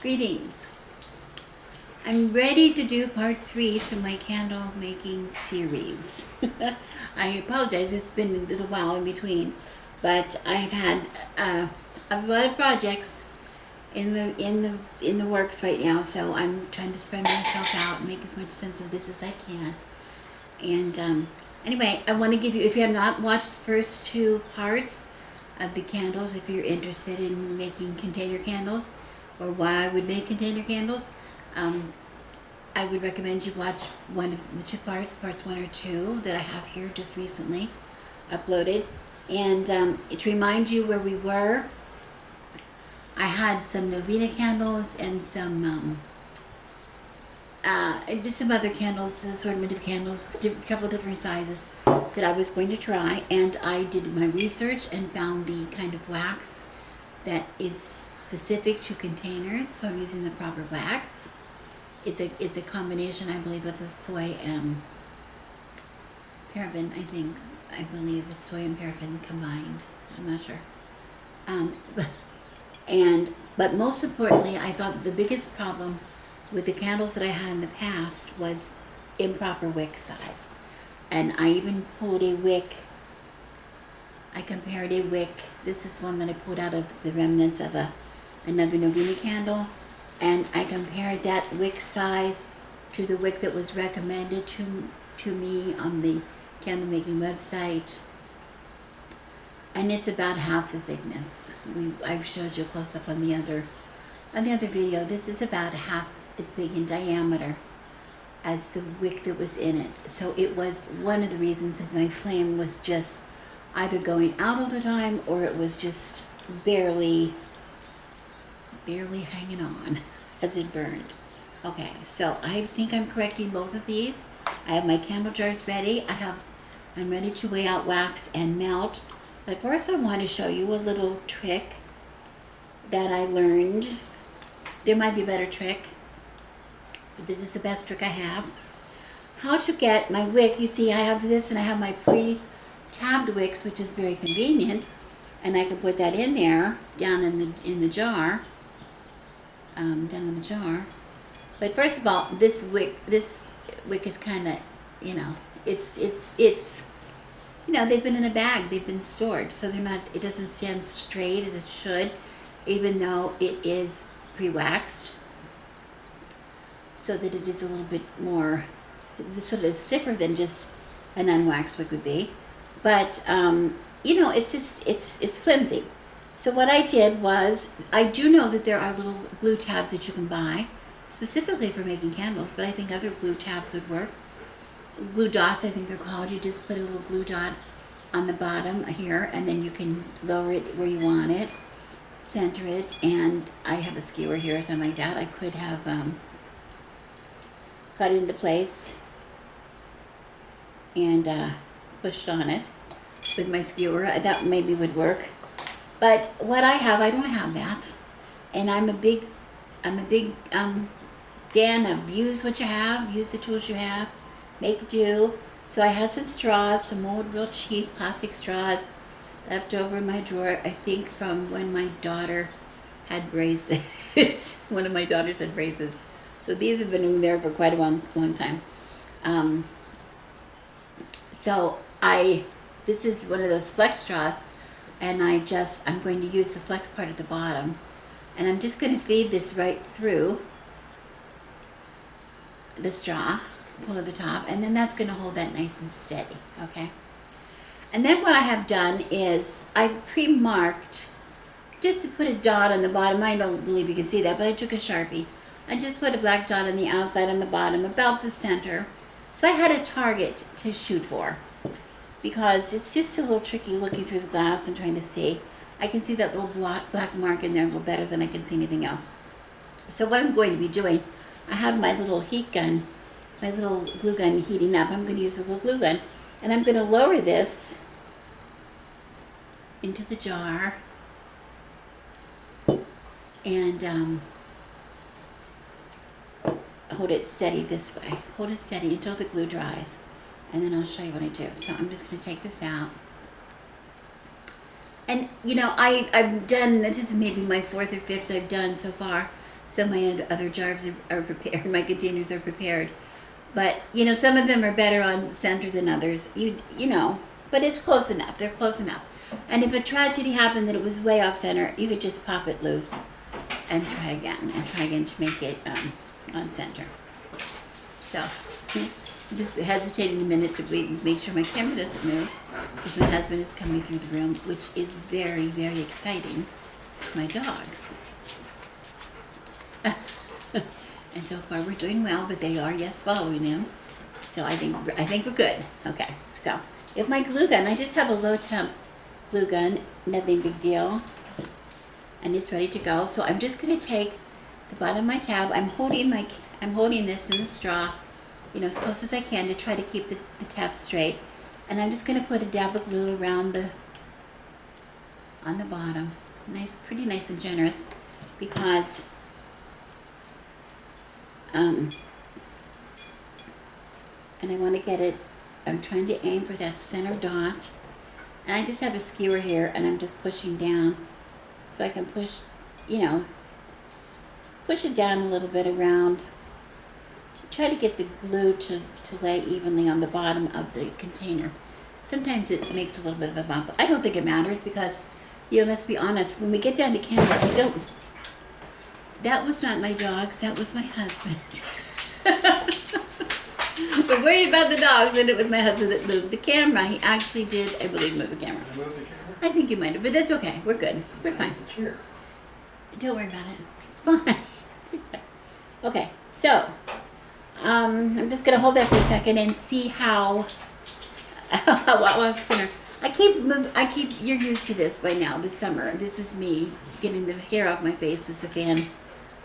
Greetings. I'm ready to do part 3 to my candle making series. I apologize, it's been a little while in between, but I've had a lot of projects in the works right now, so I'm trying to spread myself out and make as much sense of this as I can. And anyway, I want to give you, if you have not watched the first 2 parts of the candles, if you're interested in making container candles, or why I would make container candles, I would recommend you watch one of the 2 parts 1 or 2 that I have here just recently uploaded. And to remind you where we were, I had some novena candles and some just some other candles, assortment of candles, a couple of different sizes that I was going to try, and I did my research and found the kind of wax that is specific to containers, so I'm using the proper wax. It's a combination, I believe, of the soy and paraffin. I believe it's soy and paraffin combined. I'm not sure. But most importantly, I thought the biggest problem with the candles that I had in the past was improper wick size. And I even pulled a wick. I compared a wick. This is one that I pulled out of the remnants of another novena candle, and I compared that wick size to the wick that was recommended to me on the candle making website, and it's about half the thickness. I've showed you a close up on the other video. This is about half as big in diameter as the wick that was in it. So it was one of the reasons that my flame was just either going out all the time, or it was just barely hanging on as it burned. Okay, so I think I'm correcting both of these. I have my candle jars ready. I'm ready to weigh out wax and melt. But first I want to show you a little trick that I learned. There might be a better trick, but this is the best trick I have. How to get my wick. You see, I have this, and I have my pre-tabbed wicks, which is very convenient, and I can put that in there, down in the jar. Down in the jar. But first of all, this wick is kind of, it's they've been in a bag, they've been stored, so it doesn't stand straight as it should, even though it is pre-waxed, so that it is a little bit more, sort of stiffer than just an unwaxed wick would be. But it's flimsy. So what I did was, I do know that there are little glue tabs that you can buy specifically for making candles, but I think other glue tabs would work. Glue dots, I think they're called. You just put a little glue dot on the bottom here, and then you can lower it where you want it, center it, and I have a skewer here or something like that. I could have cut it into place and pushed on it with my skewer. That maybe would work. But what I don't have that, and I'm a big fan of use what you have, use the tools you have, make do. So I had some straws, some old, real cheap plastic straws left over in my drawer. I think from when my daughter had braces. One of my daughters had braces, so these have been in there for quite a long time. This is one of those flex straws. And I'm going to use the flex part at the bottom, and I'm just going to feed this right through the straw, pull to the top, and then that's going to hold that nice and steady, okay? And then what I have done is I pre-marked, just to put a dot on the bottom. I don't believe you can see that, but I took a Sharpie. I just put a black dot on the outside, on the bottom, about the center. So I had a target to shoot for, because it's just a little tricky looking through the glass and trying to see. I can see that little black mark in there a little better than I can see anything else. So what I'm going to be doing, I have my little heat gun, my little glue gun heating up. I'm going to use a little glue gun, and I'm going to lower this into the jar and hold it steady this way. Hold it steady until the glue dries. And then I'll show you what I do. So I'm just going to take this out. And, I've done, this is maybe my 4th or 5th I've done so far, Some of my other jars are prepared. My containers are prepared. But, you know, some of them are better on center than others. You know, but it's close enough. They're close enough. And if a tragedy happened that it was way off center, you could just pop it loose and try again to make it on center. So, I'm just hesitating a minute to make sure my camera doesn't move, because my husband is coming through the room, which is very, very exciting to my dogs. And so far we're doing well, but they are, yes, following him. So I think we're good. Okay, so if my glue gun, I just have a low temp glue gun, nothing big deal, and it's ready to go. So I'm just going to take the bottom of my tab. I'm holding this in the straw, you know, as close as I can to try to keep the tab straight. And I'm just going to put a dab of glue around on the bottom, pretty nice and generous, because and I want to get it. I'm trying to aim for that center dot. And I just have a skewer here, and I'm just pushing down so I can push it down a little bit around to try to get the glue to lay evenly on the bottom of the container. Sometimes it makes a little bit of a bump. I don't think it matters because, you know, let's be honest, when we get down to candles, we don't. That was not my dogs, that was my husband. We're worried about the dogs, and it was my husband that moved the camera. He actually did, I believe, move the camera. I moved the camera? I think you might have, but that's okay. We're good. We're fine. Here. Don't worry about it. It's fine. It's fine. Okay, so I'm just gonna hold that for a second and see how center. You're used to this by now. This summer, this is me getting the hair off my face as the fan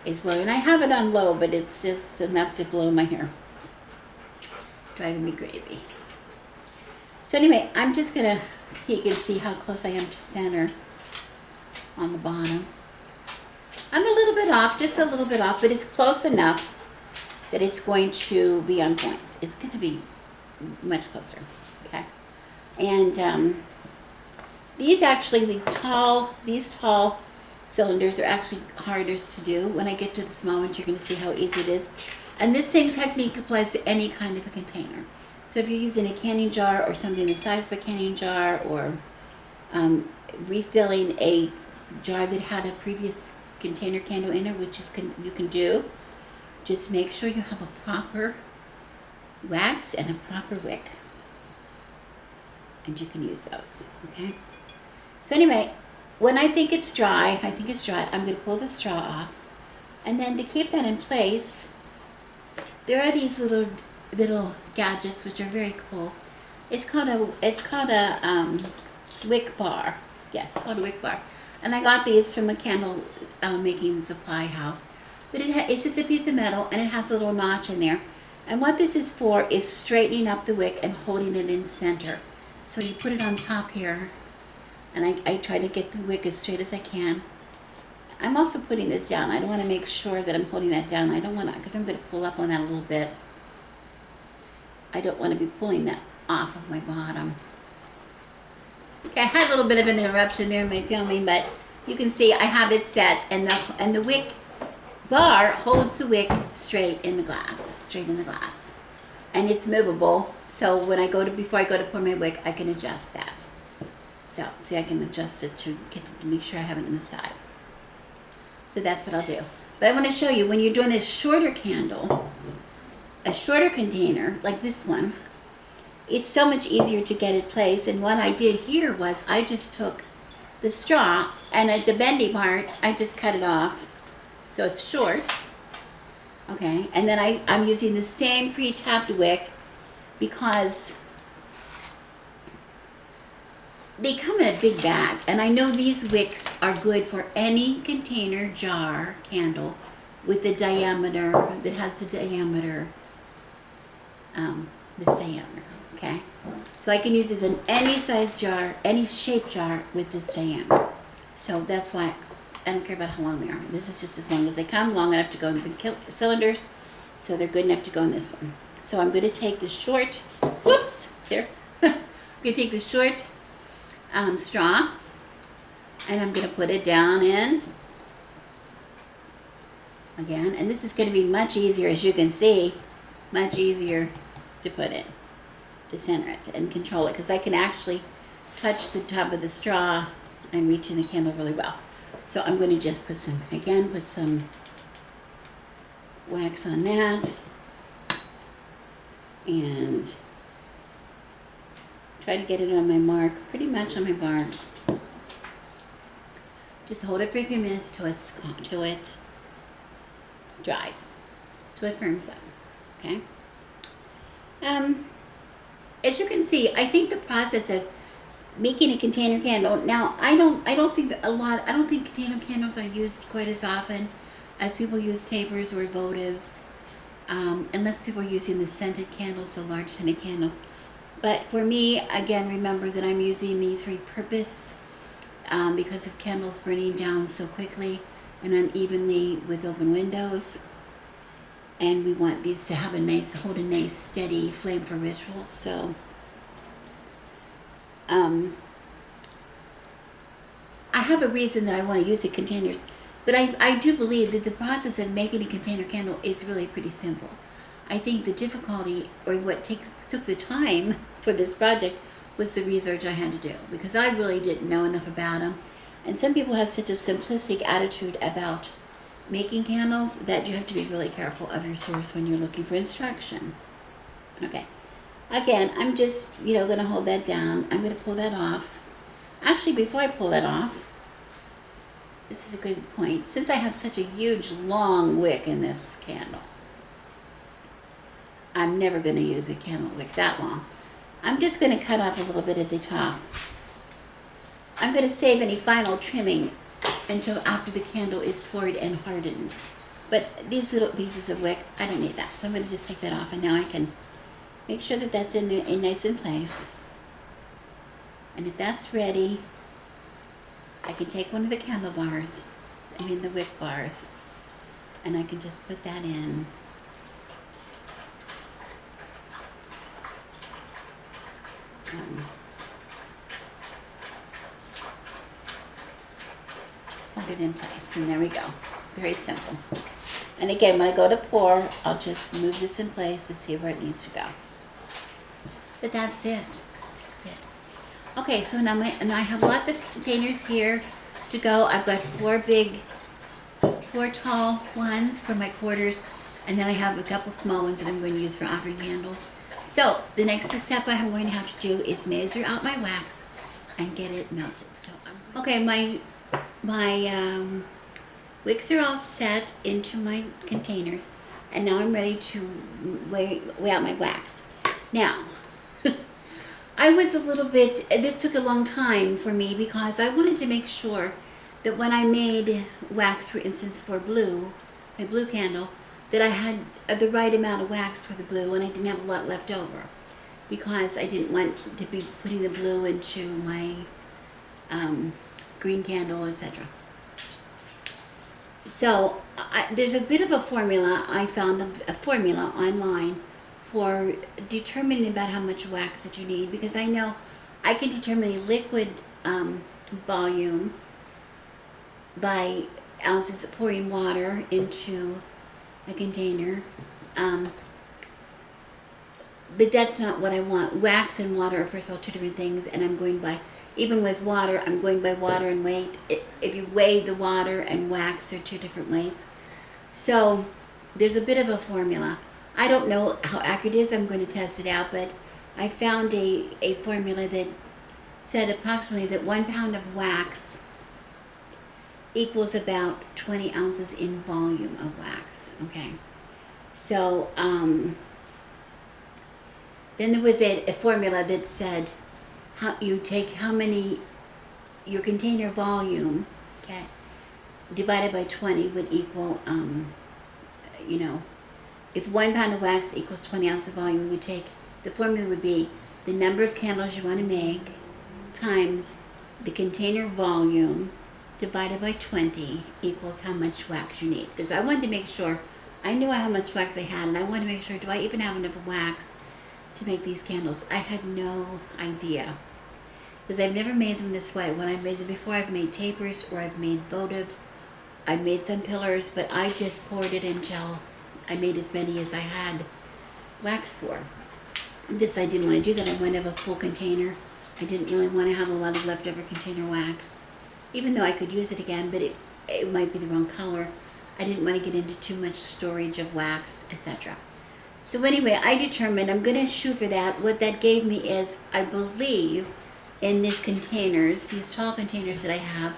is blowing. And I have it on low, but it's just enough to blow my hair. Driving me crazy. So anyway, I'm just gonna, you can see how close I am to center on the bottom. I'm a little bit off, just a little bit off, but it's close enough that it's going to be on point. It's gonna be much closer, okay? And these tall cylinders are actually hardest to do. When I get to the small ones, you're gonna see how easy it is. And this same technique applies to any kind of a container. So if you're using a canning jar or something the size of a canning jar, or refilling a jar that had a previous container candle in it, which you can do, just make sure you have a proper wax and a proper wick. And you can use those, okay? So anyway, when I think it's dry, I'm going to pull the straw off. And then to keep that in place, there are these little gadgets which are very cool. It's called a wick bar. Yes, it's called a wick bar. And I got these from a candle making supply house. But it's just a piece of metal, and it has a little notch in there. And what this is for is straightening up the wick and holding it in center. So you put it on top here, and I try to get the wick as straight as I can. I'm also putting this down. I don't want to make sure that I'm holding that down. I don't want to, because I'm going to pull up on that a little bit. I don't want to be pulling that off of my bottom. Okay, I had a little bit of an interruption there in my filming, but you can see I have it set, and the wick bar holds the wick straight in the glass, and it's movable. So when before I go to pour my wick, I can adjust that. So see, I can adjust it to make sure I have it in the side. So that's what I'll do. But I want to show you, when you're doing a shorter candle, a shorter container like this one, it's so much easier to get it placed. And what I did here was I just took the straw, and at the bendy part, I just cut it off so it's short. Okay, and then I'm using the same pre-tapped wick because they come in a big bag, and I know these wicks are good for any container, jar, candle with the diameter, that has the diameter, this diameter, okay? So I can use this in any size jar, any shape jar with this diameter. So that's why I don't care about how long they are. This is just as long as they come, long enough to go in the cylinders, so they're good enough to go in this one. So I'm going to take the short, whoops, here. I'm going to take the short straw, and I'm going to put it down in again. And this is going to be much easier, as you can see, much easier to put in, to center it and control it, because I can actually touch the top of the straw and reach in the candle really well. So I'm going to just put some wax on that and try to get it on my mark, pretty much on my mark. Just hold it for a few minutes till it dries, till it firms up. Okay. As you can see, I think the process of making a container candle. Now, I don't think container candles are used quite as often as people use tapers or votives, unless people are using the scented candles, the large scented candles. But for me, again, remember that I'm using these for a purpose, because of candles burning down so quickly and unevenly with open windows. And we want these to have hold a nice steady flame for ritual. So, I have a reason that I want to use the containers, but I do believe that the process of making a container candle is really pretty simple. I think the difficulty, or what took the time for this project, was the research I had to do, because I really didn't know enough about them. And some people have such a simplistic attitude about making candles that you have to be really careful of your source when you're looking for instruction. Okay. Again, I'm just, going to hold that down. I'm going to pull that off. Actually, before I pull that off, this is a good point. Since I have such a huge, long wick in this candle, I'm never going to use a candle wick that long. I'm just going to cut off a little bit at the top. I'm going to save any final trimming until after the candle is poured and hardened. But these little pieces of wick, I don't need that. So I'm going to just take that off, and now I can make sure that that's in there, nice in place. And if that's ready, I can take one of the the wick bars, and I can just put that in. Hold it in place, and there we go. Very simple. And again, when I go to pour, I'll just move this in place to see where it needs to go. But that's it. That's it. Okay, so now I have lots of containers here to go. I've got four tall ones for my quarters, and then I have a couple small ones that I'm going to use for offering candles. So the next step I'm going to have to do is measure out my wax and get it melted. So okay, my wicks are all set into my containers, and now I'm ready to weigh out my wax. Now, I was this took a long time for me, because I wanted to make sure that when I made wax, for instance, for my blue candle, that I had the right amount of wax for the blue, and I didn't have a lot left over, because I didn't want to be putting the blue into my green candle, etc. So there's a bit of a formula. I found a formula online for determining about how much wax that you need, because I know I can determine a liquid volume by ounces of pouring water into a container, but that's not what I want. Wax and water are, first of all, two different things, and I'm going by, even with water, I'm going by water and weight. If you weigh the water and wax, they're two different weights. So there's a bit of a formula. I don't know how accurate it is. I'm going to test it out, but I found a formula that said approximately that 1 pound of wax equals about 20 ounces in volume of wax. Okay. So then there was a formula that said your container volume, okay, divided by 20 would equal, if 1 pound of wax equals 20 ounces of volume, the formula would be the number of candles you want to make times the container volume divided by 20 equals how much wax you need. Because I wanted to make sure, I knew how much wax I had, and I wanted to make sure, do I even have enough wax to make these candles? I had no idea, because I've never made them this way. When I've made them before, I've made tapers, or I've made votives, I made some pillars, but I just poured it until I made as many as I had wax for. This I didn't want to do that. I wanted to have a full container. I didn't really want to have a lot of leftover container wax, even though I could use it again, but it might be the wrong color. I didn't want to get into too much storage of wax, etc. So anyway, I determined I'm going to shoot for that. What that gave me is, I believe, in these containers, these tall containers that I have,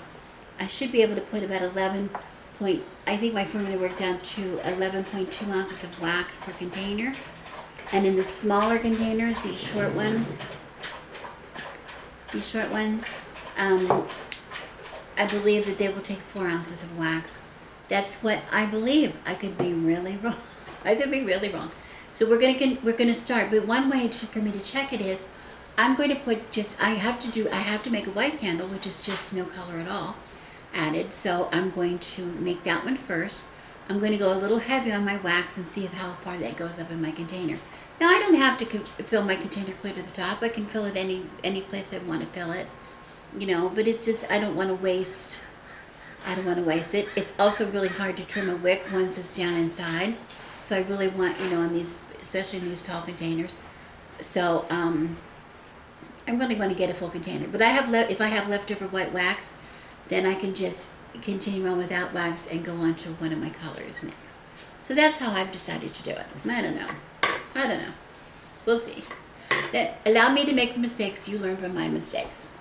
I should be able to put about 11 point, I think my formula worked out to 11.2 ounces of wax per container. And in the smaller containers, these short ones, I believe that they will take 4 ounces of wax. That's what I believe. I could be really wrong. I could be really wrong. So we're gonna start. But one way for me to check it is, I'm going to put I have to make a white candle, which is just no color at all added. So I'm going to make that one first. I'm going to go a little heavy on my wax and see how far that goes up in my container. Now I don't have to fill my container clear to the top. I can fill it any place I want to fill it, but it's just, I don't want to waste it. It's also really hard to trim a wick once it's down inside. So I really want, in these, especially in these tall containers. So I'm really going to get a full container. But if I have leftover white wax, then I can just continue on without wax and go on to one of my colors next. So that's how I've decided to do it. I don't know. We'll see. Allow me to make mistakes. You learn from my mistakes.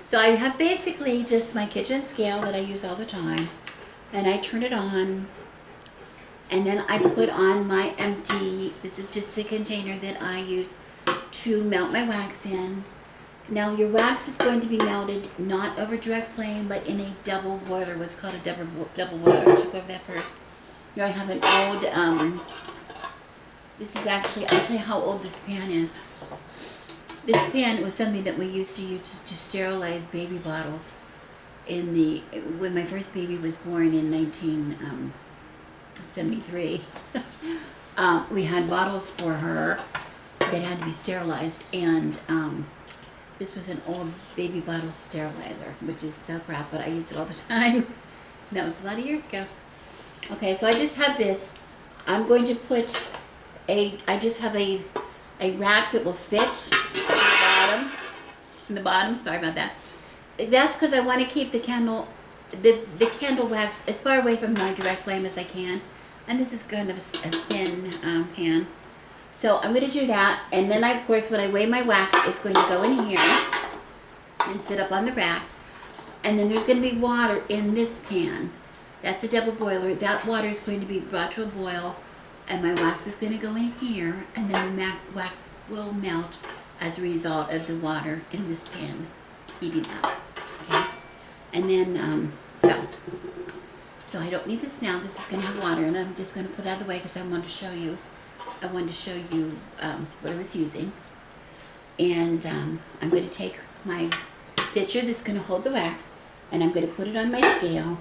So I have basically just my kitchen scale that I use all the time, and I turn it on, and then I put on my empty, this is just a container that I use to melt my wax in. Now your wax is going to be melted not over direct flame, but in a double boiler, what's called a double boiler. I should go over that first. Here I have an old, this is actually, I'll tell you how old this pan is. This pan was something that we used to use to sterilize baby bottles when my first baby was born in 1973. We had bottles for her that had to be sterilized, and this was an old baby bottle sterilizer, which is so crap, but I use it all the time. And that was a lot of years ago. Okay, so I just have this. I'm going to put I just have a rack that will fit in the bottom, sorry about that. That's because I want to keep the candle wax as far away from my direct flame as I can. And this is kind of a thin pan. So I'm going to do that, and then of course when I weigh my wax, it's going to go in here and sit up on the rack. And then there's going to be water in this pan. That's a double boiler. That water is going to be brought to a boil, and my wax is going to go in here, and then the wax will melt as a result of the water in this pan heating up. Okay? And then, so I don't need this now. This is going to have water, and I'm just going to put it out of the way because I wanted to show you what I was using. And I'm going to take my pitcher that's going to hold the wax, and I'm going to put it on my scale.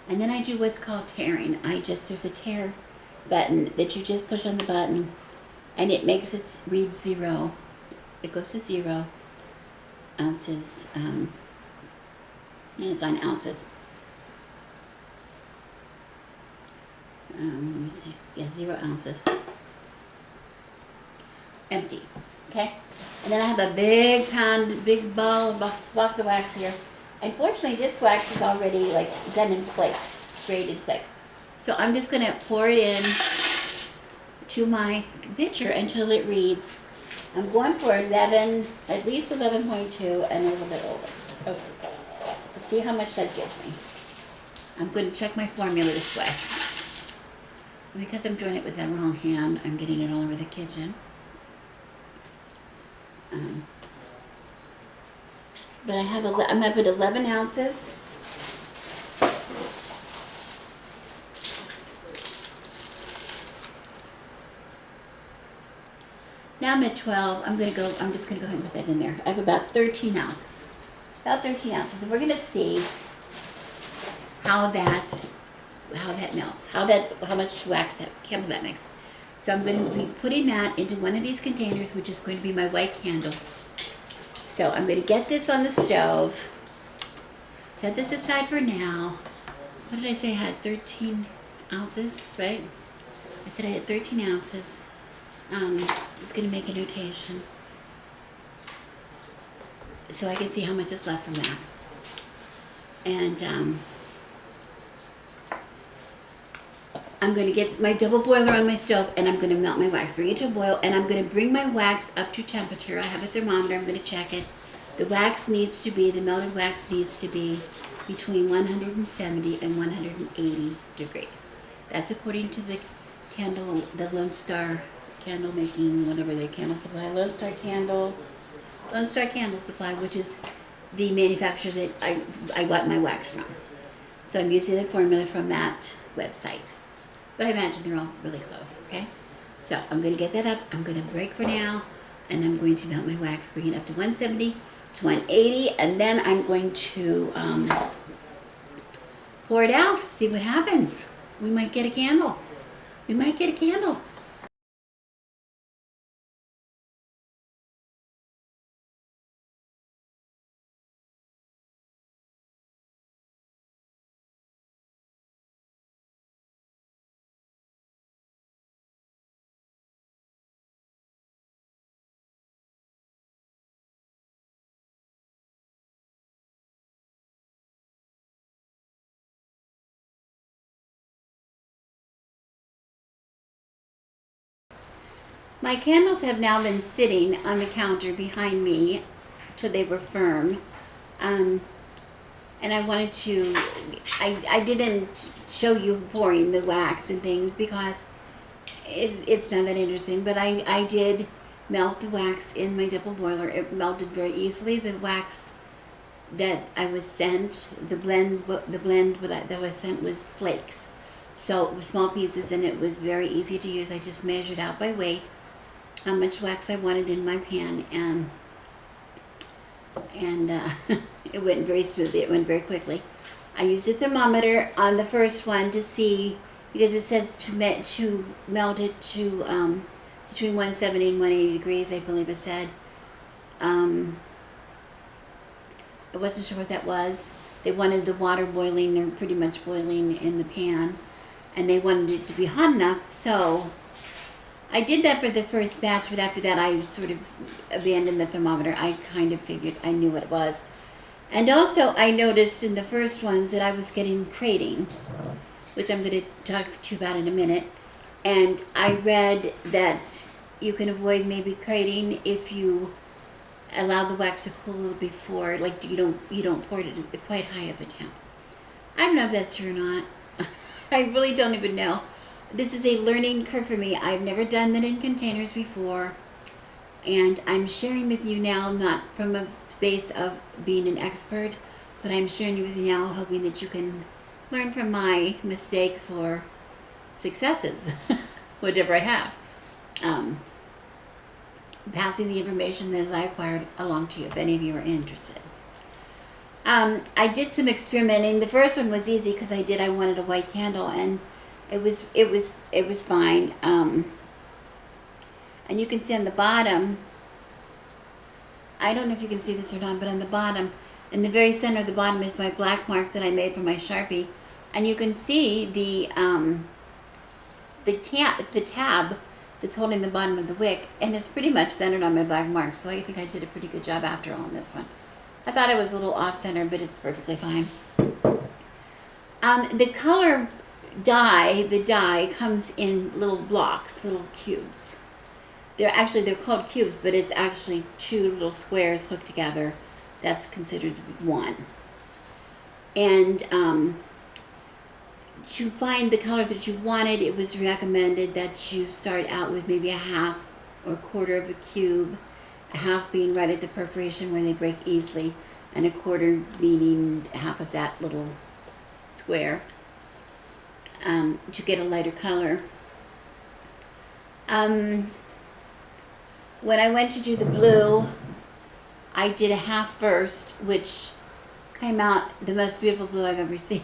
And then I do what's called tearing. There's a tear button that you just push on the button, and it makes it read 0. It goes to 0 ounces, and it's on ounces. Let me see. Yeah, 0 ounces. Empty. Okay? And then I have a big box of wax here. Unfortunately, this wax is already done in flakes, graded flakes. So I'm just going to pour it in to my pitcher until it reads. I'm going for at least 11.2 and a little bit over. Okay. Let's see how much that gives me. I'm going to check my formula this way. And because I'm doing it with the wrong hand, I'm getting it all over the kitchen. But I'm up at 11 ounces. Now I'm at 12. I'm just gonna go ahead and put that in there. I have about 13 ounces. About 13 ounces. And we're gonna see how that melts. How much wax candle that makes. So I'm going to be putting that into one of these containers, which is going to be my white candle. So I'm going to get this on the stove, set this aside for now, what did I say? I had 13 ounces, right? I said I had 13 ounces. Just gonna make a notation so I can see how much is left from that. And I'm going to get my double boiler on my stove and I'm going to melt my wax, bring it to a boil, and I'm going to bring my wax up to temperature. I have a thermometer, I'm going to check it. The melted wax needs to be between 170 and 180 degrees. That's according to the Lone Star candle making, whatever they candle supply, Lone Star Candle Supply, which is the manufacturer that I got my wax from. So I'm using the formula from that website. But I imagine they're all really close, okay? So I'm going to get that up. I'm going to break for now, and I'm going to melt my wax, bring it up to 170 to 180, and then I'm going to pour it out, see what happens. We might get a candle. My candles have now been sitting on the counter behind me till they were firm. And I wanted to, I didn't show you pouring the wax and things because it's not that interesting, but I did melt the wax in my double boiler. It melted very easily. The wax that I was sent, the blend that was sent was flakes. So it was small pieces and it was very easy to use. I just measured out by weight how much wax I wanted in my pan, and it went very smoothly. It went very quickly. I used the thermometer on the first one to see, because it says to melt it to between 170 and 180 degrees, I believe it said. I wasn't sure what that was. They wanted the water boiling, or pretty much boiling in the pan, and they wanted it to be hot enough, so I did that for the first batch, but after that I sort of abandoned the thermometer. I kind of figured I knew what it was. And also I noticed in the first ones that I was getting crating, which I'm going to talk to you about in a minute. And I read that you can avoid maybe crating if you allow the wax to cool a little before, like you don't pour it at quite high of a temp. I don't know if that's true or not. I really don't even know. This is a learning curve for me. I've never done that in containers before, and I'm sharing with you now, not from a space of being an expert, but I'm sharing with you now hoping that you can learn from my mistakes or successes, whatever I have. Passing the information that I acquired along to you, if any of you are interested. I did some experimenting. The first one was easy because I wanted a white candle, and it was fine. And you can see on the bottom, I don't know if you can see this or not, but on the bottom, in the very center of the bottom is my black mark that I made for my Sharpie, and you can see the tab that's holding the bottom of the wick, and it's pretty much centered on my black mark. So I think I did a pretty good job after all on this one. I thought it was a little off center, but it's perfectly fine. The color the dye comes in little blocks, little cubes. They're called cubes, but it's actually two little squares hooked together. That's considered one. And to find the color that you wanted, it was recommended that you start out with maybe a half or a quarter of a cube, a half being right at the perforation where they break easily, and a quarter meaning half of that little square, to get a lighter color. When I went to do the blue, I did a half first, which came out the most beautiful blue I've ever seen.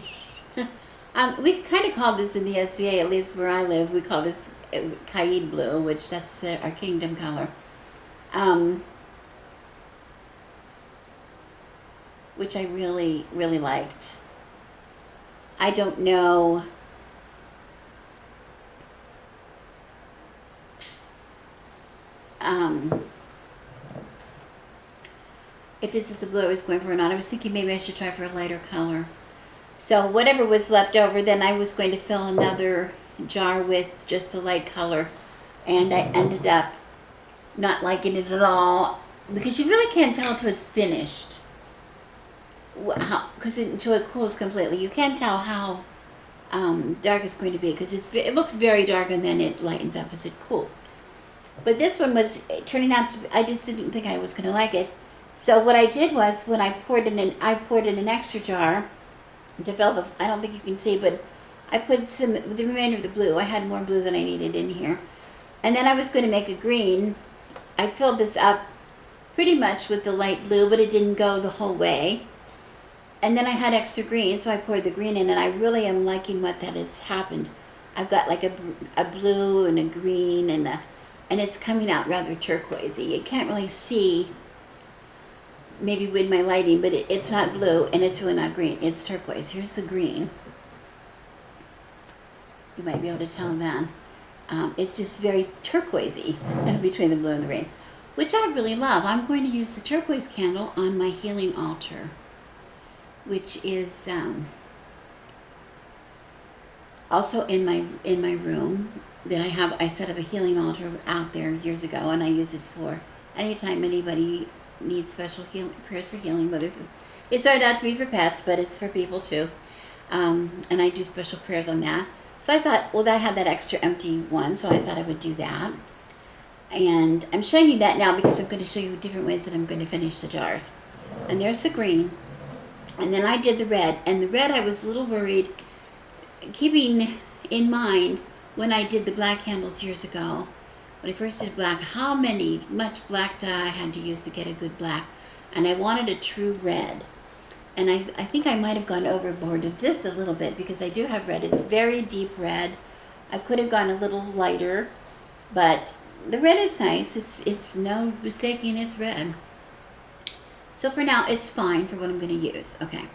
We kind of call this in the SCA, at least where I live, we call this Kaid blue, which that's our kingdom color. Which I really, really liked. I don't know if this is the blue I was going for or not. I was thinking maybe I should try for a lighter color. So whatever was left over, then I was going to fill another jar with just the light color. And I ended up not liking it at all, because you really can't tell until it's finished. Because until it cools completely, you can't tell how dark it's going to be, because it looks very dark and then it lightens up as it cools. But this one was turning out to be, I just didn't think I was going to like it. So what I did was, when I poured in an extra jar to fill the, I don't think you can see, but I put the remainder of the blue. I had more blue than I needed in here. And then I was going to make a green. I filled this up pretty much with the light blue, but it didn't go the whole way. And then I had extra green, so I poured the green in, and I really am liking what that has happened. I've got like a blue and a green, and it's coming out rather turquoisey. You can't really see, maybe with my lighting, but it's not blue, and it's really not green. It's turquoise. Here's the green. You might be able to tell that. It's just very turquoisey between the blue and the green, which I really love. I'm going to use the turquoise candle on my healing altar, which is also in my room that I have. I set up a healing altar out there years ago, and I use it for anytime anybody needs special prayers for healing. Whether it started out to be for pets, but it's for people too, and I do special prayers on that. So I thought, well, I had that extra empty one, so I thought I would do that. And I'm showing you that now because I'm going to show you different ways that I'm going to finish the jars. And there's the green. And then I did the red. And the red, I was a little worried, keeping in mind when I did the black candles years ago. When I first did black, how much black dye I had to use to get a good black. And I wanted a true red. And I think I might have gone overboard with this a little bit, because I do have red. It's very deep red. I could have gone a little lighter, but the red is nice. It's no mistaking it's red. So for now, it's fine for what I'm going to use. Okay.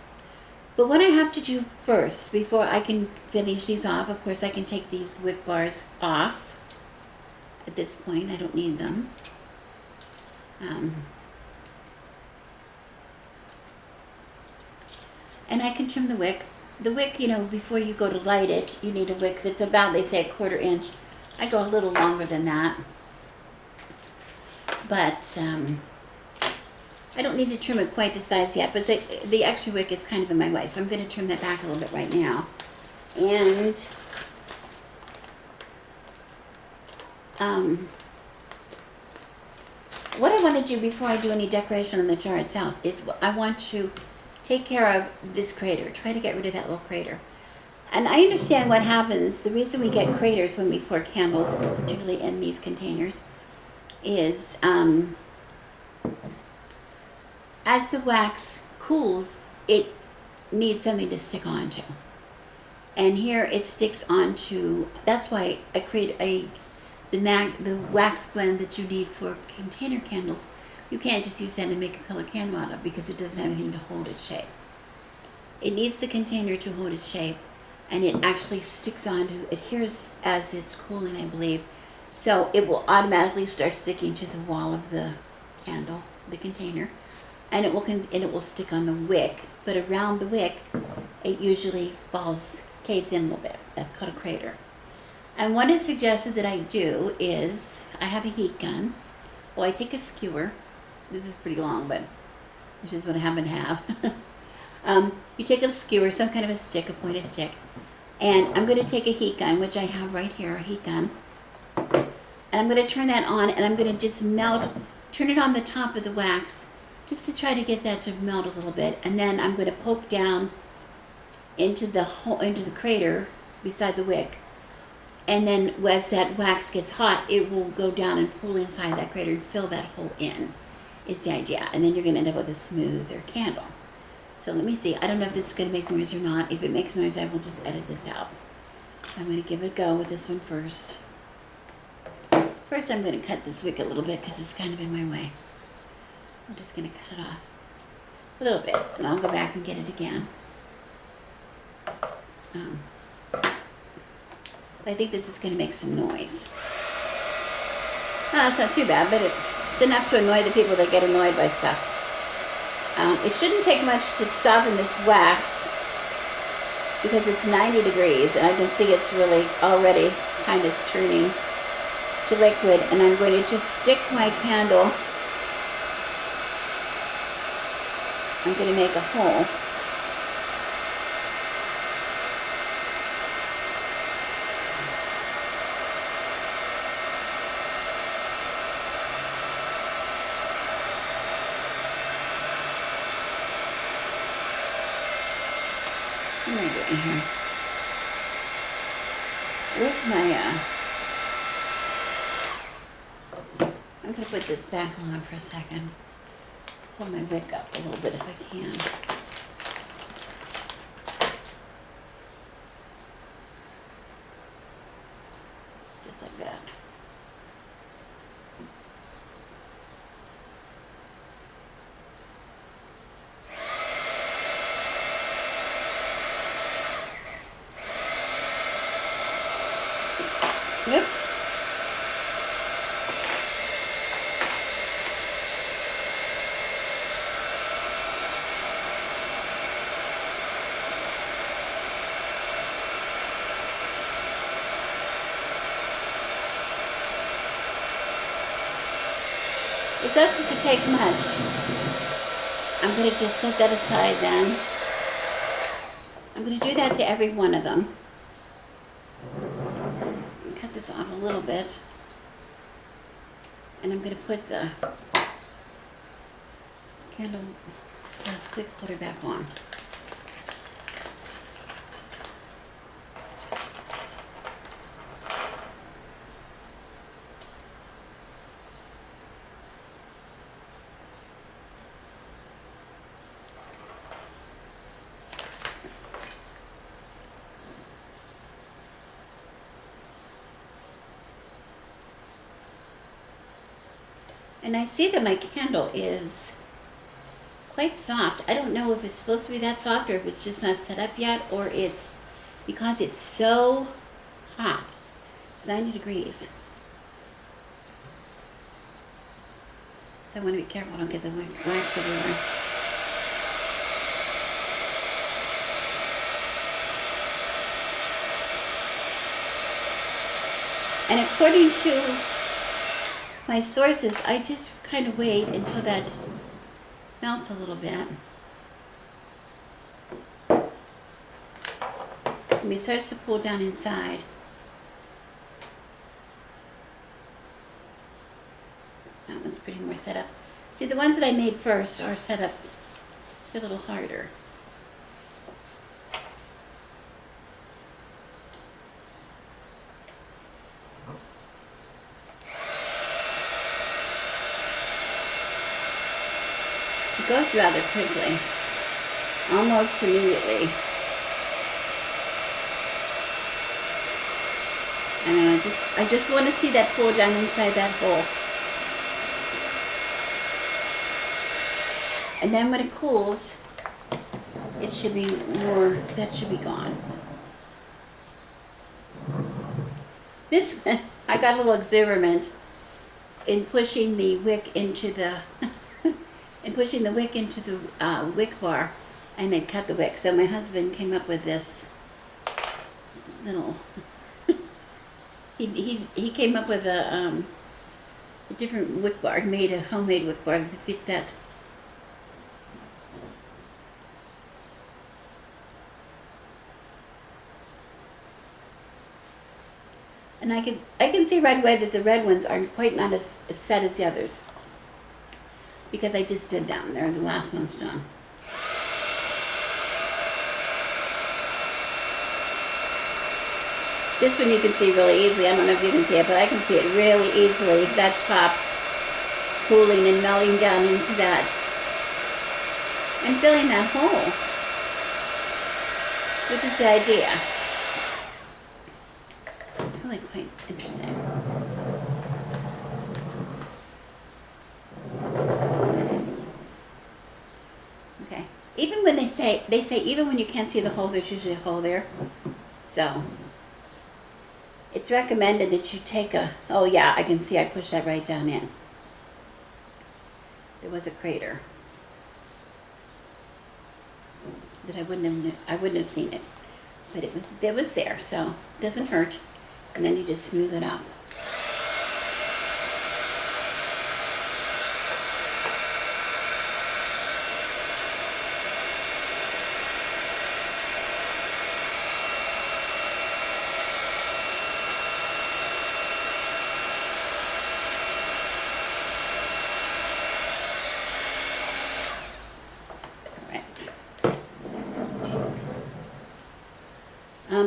But what I have to do first, before I can finish these off, of course I can take these wick bars off. At this point, I don't need them. And I can trim the wick. The wick, before you go to light it, you need a wick that's about, they say, 1/4 inch. I go a little longer than that. But I don't need to trim it quite to size yet, but the extra wick is kind of in my way, so I'm going to trim that back a little bit right now. And what I want to do before I do any decoration on the jar itself is I want to take care of this crater. Try to get rid of that little crater. And I understand what happens. The reason we get craters when we pour candles, particularly in these containers, is as the wax cools, it needs something to stick onto. And here it sticks onto, that's why I create the wax blend that you need for container candles. You can't just use that and make a pillar candle out of, because it doesn't have anything to hold its shape. It needs the container to hold its shape, and it actually sticks onto, adheres as it's cooling, I believe. So it will automatically start sticking to the wall of the candle, the container, and it will stick on the wick. But around the wick, it usually caves in a little bit. That's called a crater. And what is suggested that I do is, I have a heat gun. Well, I take a skewer. This is pretty long, but this is what I happen to have. You take a skewer, some kind of a stick, a pointed stick, and I'm going to take a heat gun, which I have right here, a heat gun, and I'm going to turn that on, and I'm going to just turn it on the top of the wax, just to try to get that to melt a little bit, and then I'm going to poke down into the crater beside the wick, and then as that wax gets hot, it will go down and pull inside that crater and fill that hole in. Is the idea. And then you're going to end up with a smoother candle. So let me see. I don't know if this is going to make noise or not. If it makes noise, I will just edit this out. I'm going to give it a go with this one first. First, I'm going to cut this wick a little bit because it's kind of in my way. I'm just going to cut it off a little bit, and I'll go back and get it again. I think this is going to make some noise. It's not too bad, but it's enough to annoy the people that get annoyed by stuff. It shouldn't take much to soften this wax because it's 90 degrees, and I can see it's really already kind of turning to liquid, and I'm going to just stick my candle. I'm going to make a hole. What am I doing here? Where's my, I'm going to put this back on for a second. Pull my wick up a little bit if I can. Just like that. Oops. It's not supposed to take much. I'm going to just set that aside then. I'm going to do that to every one of them. Cut this off a little bit. And I'm going to put the candle, the wick holder back on. And I see that my candle is quite soft. I don't know if it's supposed to be that soft or if it's just not set up yet, or it's because it's so hot. It's 90 degrees. So I want to be careful I don't get the wax everywhere. And according to my sources, I just kind of wait until that melts a little bit. When it starts to pull down inside. That one's pretty more set up. See, the ones that I made first are set up a little harder. It goes rather quickly, almost immediately. And I just want to see that pour down inside that hole. And then when it cools, it should be more, that should be gone. This, I got a little experiment in pushing the wick into the wick bar, and it cut the wick. So my husband came up with this little he came up with a different wick bar. He made a homemade wick bar to fit that. And I can see right away that the red ones are quite not as set as the others, because I just did them. They're the last ones done. This one you can see really easily. I don't know if you can see it, but I can see it really easily. That top cooling and melting down into that and filling that hole, which is the idea. It's really quite interesting. Okay. Even when they say even when you can't see the hole, there's usually a hole there. So it's recommended that you take a, oh yeah, I can see I pushed that right down in. There was a crater that I wouldn't have seen it, but it was there, so it doesn't hurt. And then you just smooth it up.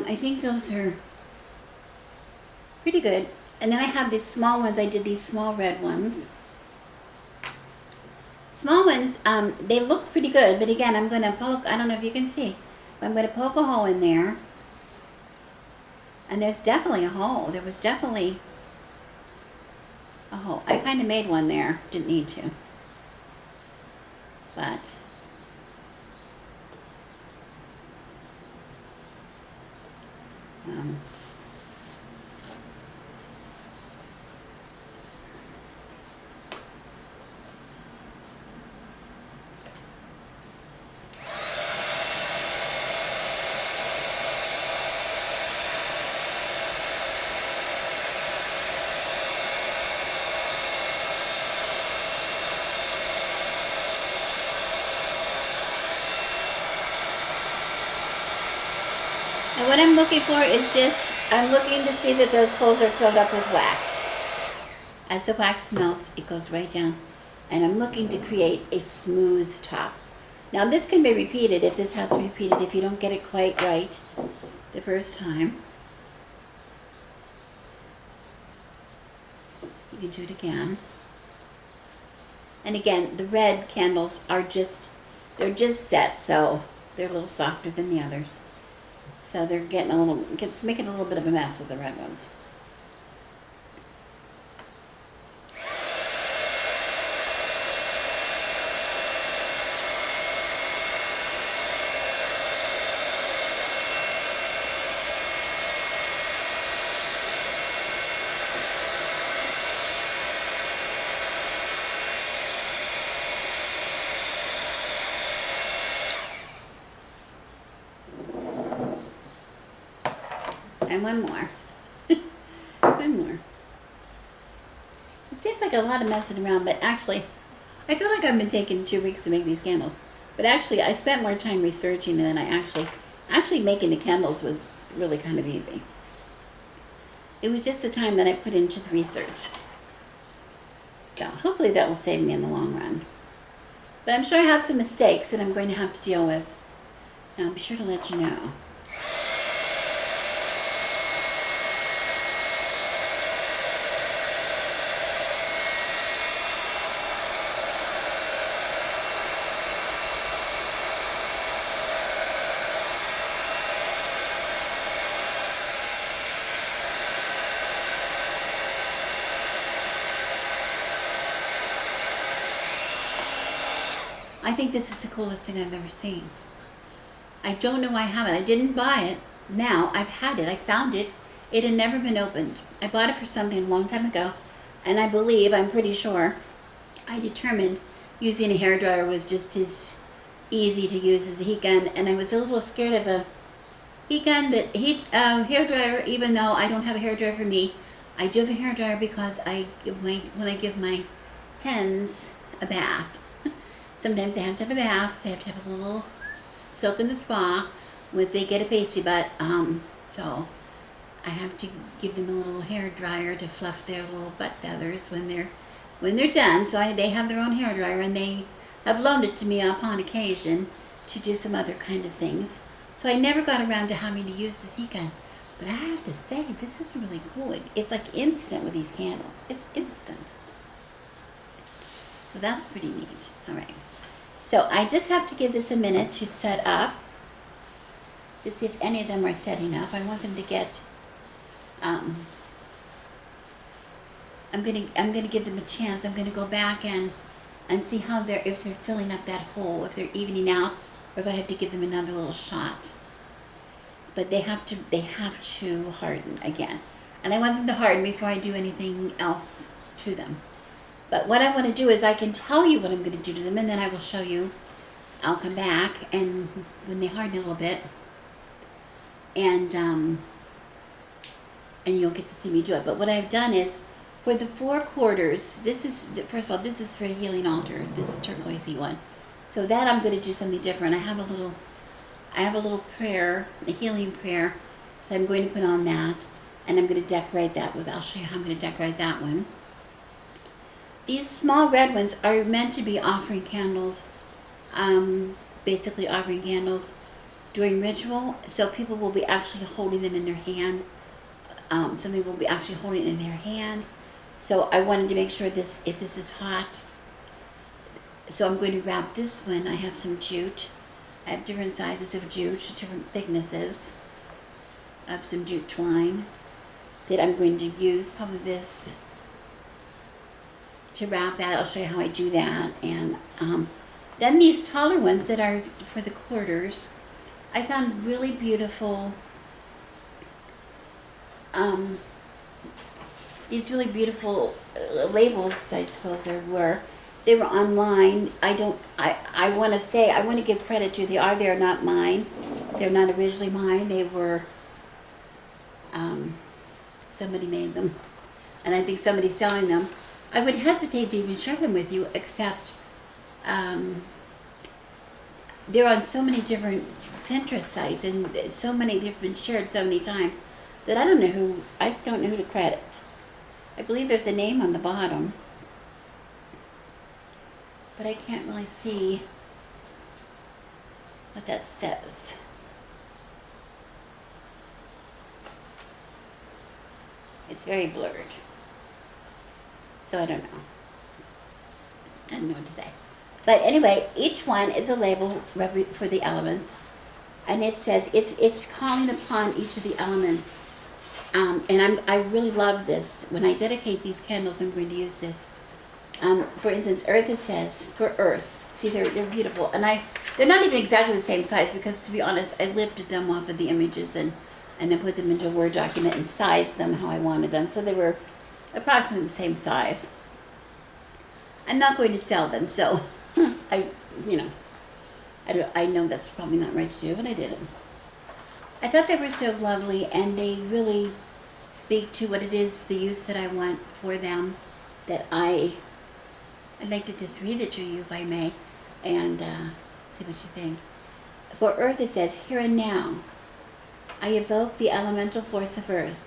I think those are pretty good. And then I have these small ones. I did these small red ones. Small ones, they look pretty good, but again, I'm going to poke, I don't know if you can see, but I'm going to poke a hole in there. And there's definitely a hole. There was definitely a hole. I kind of made one there. Didn't need to. But and what I'm looking for is just, I'm looking to see that those holes are filled up with wax. As the wax melts, it goes right down. And I'm looking to create a smooth top. Now this can be repeated if this has to be repeated if you don't get it quite right the first time. You can do it again. And again, the red candles are they're just set, so they're a little softer than the others. So they're it's making a little bit of a mess of the red ones. And one more. One more. It seems like a lot of messing around, but actually, I feel like I've been taking 2 weeks to make these candles. But actually, I spent more time researching than I actually making the candles was really kind of easy. It was just the time that I put into the research. So hopefully that will save me in the long run. But I'm sure I have some mistakes that I'm going to have to deal with. And I'll be sure to let you know. I think this is the coolest thing I've ever seen. I don't know why I haven't. I didn't buy it. Now I've had it. I found it. It had never been opened. I bought it for something a long time ago, and I'm pretty sure, I determined using a hairdryer was just as easy to use as a heat gun, and I was a little scared of a heat gun, but hairdryer, even though I don't have a hairdryer for me, I do have a hairdryer because when I give my hens a bath. Sometimes they have to have a bath. They have to have a little soak in the spa when they get a pasty butt. So I have to give them a little hair dryer to fluff their little butt feathers when they're done. So they have their own hair dryer, and they have loaned it to me upon occasion to do some other kind of things. So I never got around to having to use this heat gun. But I have to say, this is really cool. It's like instant with these candles. It's instant. So that's pretty neat. All right. So I just have to give this a minute to set up to see if any of them are setting up. I want them to get, I'm gonna give them a chance. I'm gonna go back and see how if they're filling up that hole, if they're evening out, or if I have to give them another little shot. but they have to harden again. And I want them to harden before I do anything else to them. But what I want to do is I can tell you what I'm going to do to them, and then I will show you. I'll come back, and when they harden a little bit, and you'll get to see me do it. But what I've done is, for the 4 quarters, this is, first of all, this is for a healing altar, this turquoisey one. So that I'm going to do something different. I have a little prayer, a healing prayer, that I'm going to put on that, and I'm going to decorate that with, I'll show you how I'm going to decorate that one. These small red ones are meant to be offering candles, basically offering candles during ritual, so people will be actually holding them in their hand. Some people will be actually holding it in their hand. So I wanted to make sure if this is hot. So I'm going to wrap this one. I have some jute. I have different sizes of jute, different thicknesses of some jute twine that I'm going to use, probably this, to wrap that. I'll show you how I do that. And then these taller ones that are for the quarters, I found really beautiful, these really beautiful labels, I suppose there were. They were online. I want to give credit to, they are not mine. They're not originally mine. They were, somebody made them. And I think somebody's selling them. I would hesitate to even share them with you, except they're on so many different Pinterest sites, and they've been shared so many times that I don't know who to credit. I believe there's a name on the bottom, but I can't really see what that says. It's very blurred, so I don't know. I don't know what to say. But anyway, each one is a label for the elements, and it says it's calling upon each of the elements. And I really love this. When I dedicate these candles, I'm going to use this. For instance, earth, it says, for earth. See, they're beautiful. And they're not even exactly the same size, because to be honest, I lifted them off of the images and then put them into a Word document and sized them how I wanted them. So they were approximately the same size. I'm not going to sell them, so I know that's probably not right to do, but I did it. I thought they were so lovely, and they really speak to what it is, the use that I want for them, that I'd like to just read it to you if I may, and see what you think. For earth, it says, here and now, I evoke the elemental force of earth,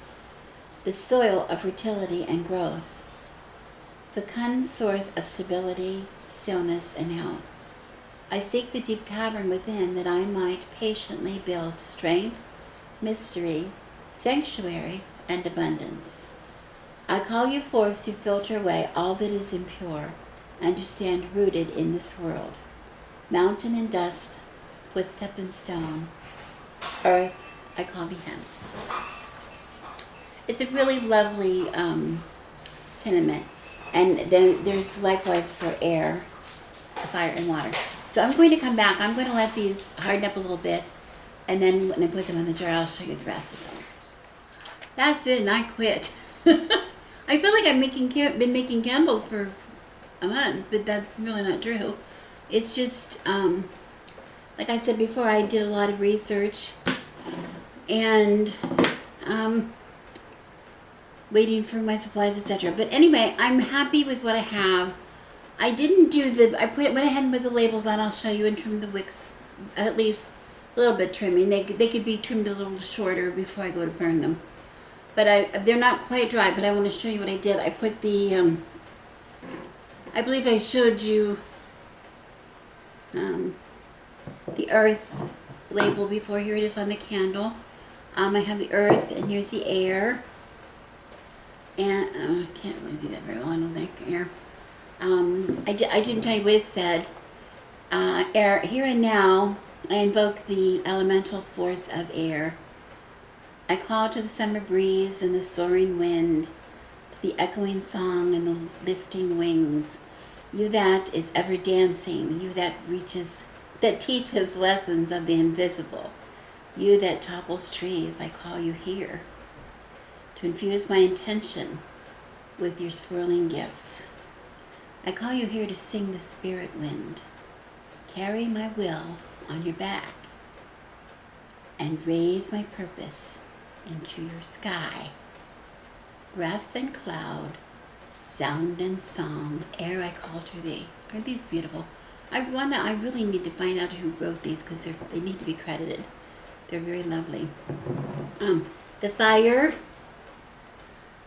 the soil of fertility and growth, the consort of stability, stillness, and health. I seek the deep cavern within, that I might patiently build strength, mystery, sanctuary, and abundance. I call you forth to filter away all that is impure, and to stand rooted in this world. Mountain and dust, footstep and stone, earth, I call thee hence. It's a really lovely sentiment. And then there's likewise for air, fire, and water. So I'm going to come back. I'm going to let these harden up a little bit, and then when I put them in the jar, I'll show you the rest of them. That's it, and I quit. I feel like I've been making candles for a month, but that's really not true. It's just, like I said before, I did a lot of research, and waiting for my supplies, etc. But anyway, I'm happy with what I have. I didn't do went ahead and put the labels on. I'll show you, and trim the wicks, at least a little bit trimming. They could be trimmed a little shorter before I go to burn them. But they're not quite dry, but I want to show you what I did. I put the, I believe I showed you the earth label before. Here it is on the candle. I have the earth, and here's the air. And I can't really see that very well, I don't think, air. I didn't tell you what it said. Air, here and now, I invoke the elemental force of air. I call to the summer breeze and the soaring wind, to the echoing song and the lifting wings. You that is ever dancing, you that teaches lessons of the invisible, You that topples trees, I call you here to infuse my intention with your swirling gifts. I call you here to sing the spirit wind, carry my will on your back, and raise my purpose into your sky. Breath and cloud, sound and song, air I call to thee. Aren't these beautiful? I really need to find out who wrote these because they need to be credited. They're very lovely. The fire,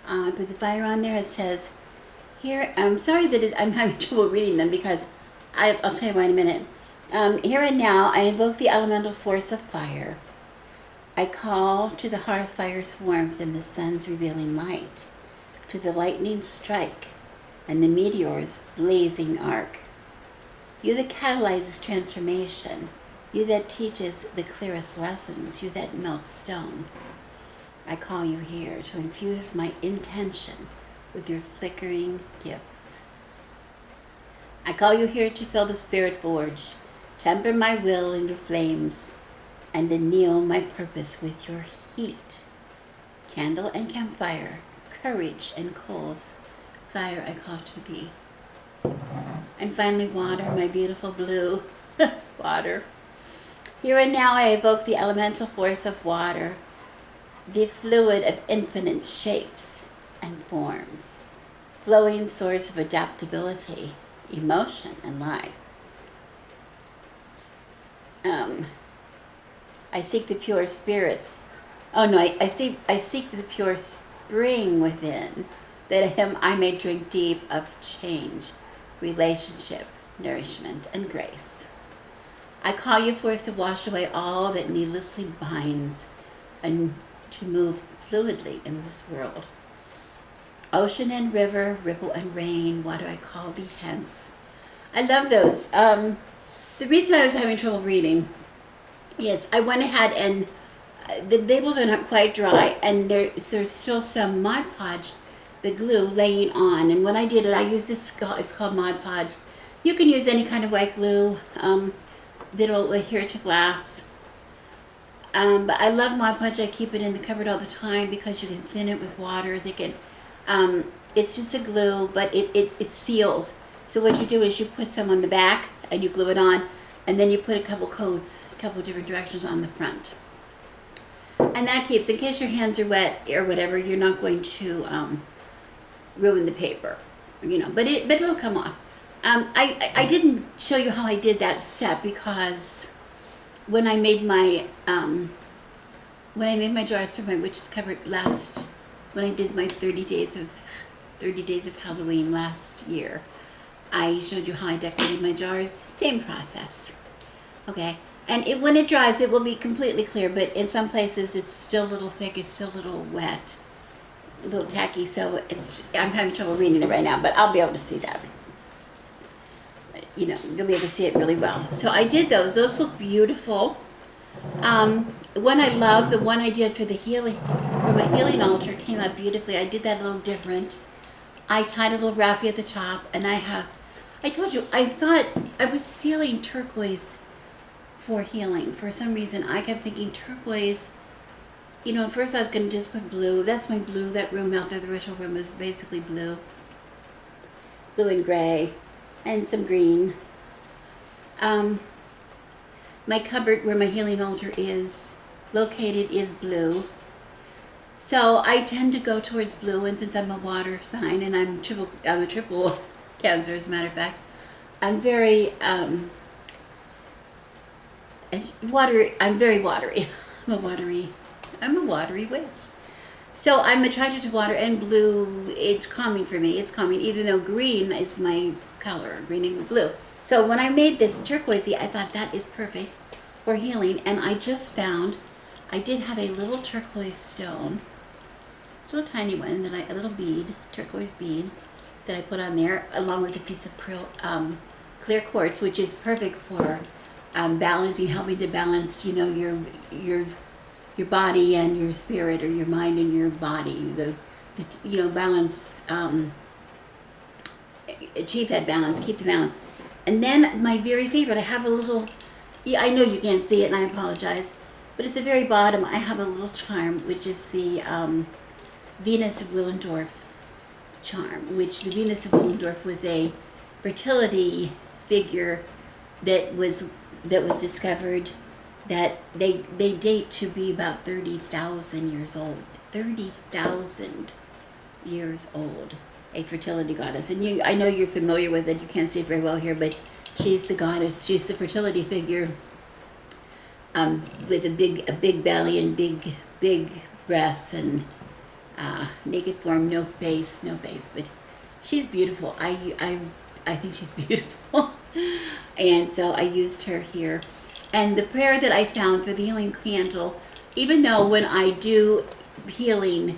I put the fire on there. It says, here, I'm sorry that I'm having trouble reading them because I'll tell you why in a minute. Here and now, I invoke the elemental force of fire. I call to the hearth fire's warmth and the sun's revealing light, to the lightning's strike and the meteor's blazing arc. You that catalyzes transformation, you that teaches the clearest lessons, you that melts stone. I call you here to infuse my intention with your flickering gifts. I call you here to fill the spirit forge, temper my will into flames, and anneal my purpose with your heat. Candle and campfire, courage and coals, fire I call to thee. And finally water, my beautiful blue water. Here and now I evoke the elemental force of water, the fluid of infinite shapes and forms, flowing source of adaptability, emotion, and life. I seek the pure spirits. I seek the pure spring within, that him I may drink deep of change, relationship, nourishment, and grace. I call you forth to wash away all that needlessly binds and to move fluidly in this world. Ocean and river, ripple and rain, what do I call thee hence? I love those. The reason I was having trouble reading is I went ahead and the labels are not quite dry, and there's still some Mod Podge, the glue, laying on. And when I did it, I used this, it's called Mod Podge. You can use any kind of white glue that'll adhere to glass. But I love Mod Podge. I keep it in the cupboard all the time because you can thin it with water. It's just a glue, but it seals. So what you do is you put some on the back and you glue it on, and then you put a couple coats, a couple different directions on the front. And that keeps, in case your hands are wet or whatever, you're not going to ruin the paper, but it'll come off. I didn't show you how I did that step because when I made my jars for my witch's cupboard when I did my 30 days of Halloween last year, I showed you how I decorated my jars. Same process. Okay, and when it dries, it will be completely clear, but in some places it's still a little thick, it's still a little wet, a little tacky, so I'm having trouble reading it right now, but I'll be able to see that. You'll be able to see it really well. So I did those. Those look beautiful. One I love, the one I did for my healing altar, came out beautifully. I did that a little different. I tied a little wrappy at the top, and I told you, I thought I was feeling turquoise for healing. For some reason, I kept thinking turquoise. At first I was going to just put blue. That's my blue. That room out there, the ritual room, is basically blue. Blue and gray. And some green. My cupboard where my healing altar is located is blue. So I tend to go towards blue, and since I'm a water sign, and I'm a triple Cancer, as a matter of fact, I'm very very watery. I'm a watery witch. So I'm attracted to water, and blue, it's calming for me. It's calming, even though green is my color, green and blue. So when I made this turquoisey, I thought that is perfect for healing. And I just found, I did have a little turquoise stone, a little tiny one, a little bead, turquoise bead, that I put on there, along with a piece of clear quartz, which is perfect for balancing, helping to balance, your body and your spirit, or your mind and your body. Balance, achieve that balance, keep the balance. And then my very favorite, I have a little, I know you can't see it and I apologize. But at the very bottom, I have a little charm, which is the Venus of Willendorf charm, which the Venus of Willendorf was a fertility figure that was discovered, that they date to be about 30,000 years old. 30,000 years old, a fertility goddess. And I know you're familiar with it. You can't see it very well here, but she's the goddess. She's the fertility figure, with a big belly and big breasts and naked form, no face, but she's beautiful. I think she's beautiful. And so I used her here. And the prayer that I found for the healing candle, even though when I do healing,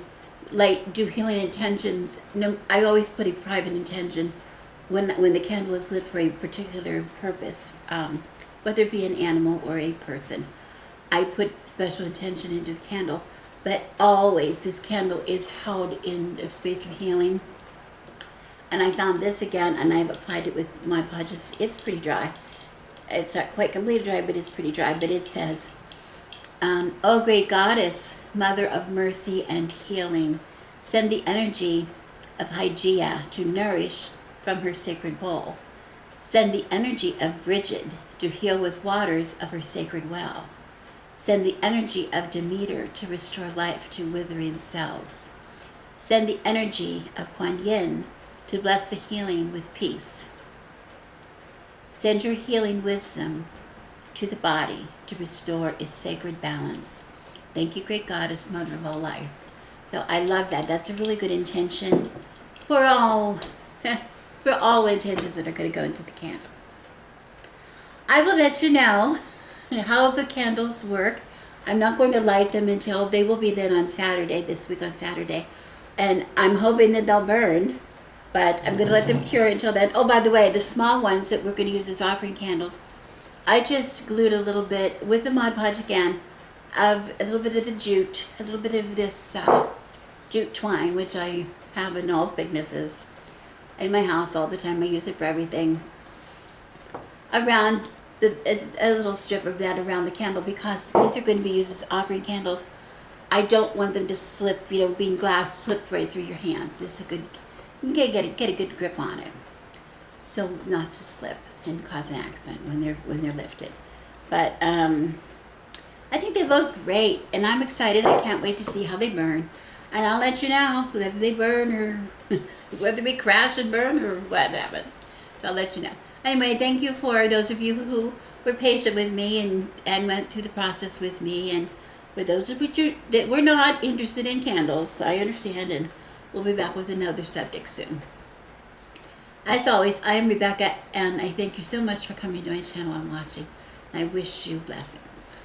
like do healing intentions, no, I always put a private intention when the candle is lit for a particular purpose, whether it be an animal or a person. I put special intention into the candle, but always this candle is held in the space of healing. And I found this again, and I've applied it with Mod Podge. It's pretty dry. It's not quite completely dry, but it's pretty dry. But it says, "O great goddess, mother of mercy and healing, send the energy of Hygeia to nourish from her sacred bowl. Send the energy of Brigid to heal with waters of her sacred well. Send the energy of Demeter to restore life to withering cells. Send the energy of Kuan Yin to bless the healing with peace. Send your healing wisdom to the body to restore its sacred balance. Thank you, great goddess, mother of all life." So I love that. That's a really good intention for all intentions that are going to go into the candle. I will let you know how the candles work. I'm not going to light them until they will be lit on Saturday, this week on Saturday. And I'm hoping that they'll burn, but I'm going to let them cure until then. Oh, by the way, the small ones that we're going to use as offering candles, I just glued a little bit with the Mod Podge again, of a little bit of the jute, a little bit of this jute twine, which I have in all thicknesses in my house all the time. I use it for everything. Around a little strip of that around the candle, because these are going to be used as offering candles. I don't want them to slip, being glass, slip right through your hands. This is a good, you can get a good grip on it, so not to slip and cause an accident when they're lifted. But I think they look great, and I'm excited. I can't wait to see how they burn, and I'll let you know whether they burn or whether we crash and burn or what happens. So I'll let you know. Anyway, thank you for those of you who were patient with me and went through the process with me, and for those of you that were not interested in candles, I understand, and we'll be back with another subject soon. As always, I am Rebecca, and I thank you so much for coming to my channel and watching. I wish you blessings.